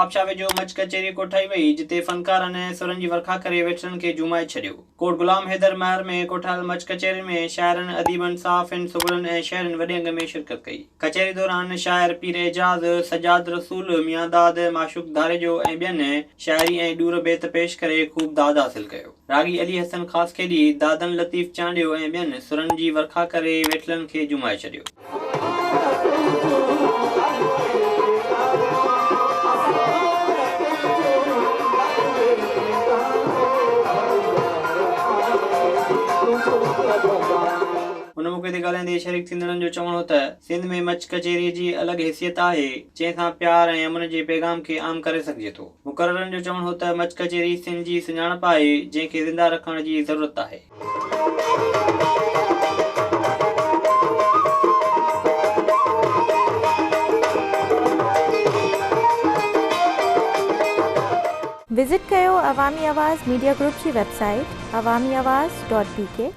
नवाबशाह वेझो मच कचेरी कोठाई वई जिते फनकारनि ऐं सुरनि जी वर्खा करे वेठरनि खे जुमाए छॾियो। कोट गुलाम हैदर महर में कोठायल मच कचेरी में शाइरनि, अदीबनि, सहाफ़ियुनि, सुगड़नि ऐं शहरनि वॾे अंग में शिरकत कई। कचेरी दौरान शाइर पीर एजाज़, सजाद रसूल, मियां दाद, माशूक धारेजो ऐं ॿियनि शाइरी ऐं ॾूर बेत पेश करे ख़ूब दाद हासिल कयो। रागी अली हसन ख़ासि खेॾी, दादन लतीफ़ चांडियो ऐं ॿियनि सुरनि जी वर्खा करे वेठलनि खे जुमाए छॾियो। उन मौक़े ते ॻाल्हाईंदे शरीक थींदड़नि जो चवणो त सिंध में मच कचेरीअ जी अलॻि हैसियत आहे जंहिंसां प्यार ऐं अमन जे पैगाम खे आम करे सघिजे थो। मुक़ररनि जो चवणो त मच कचेरी सिंध जी सुञाणप आहे जंहिंखे ज़िंदा रखण जी ज़रूरत आहे। विज़िट कयो अवामी आवाज़ मीडिया ग्रुप जी वेबसाइट awamiawaz.pk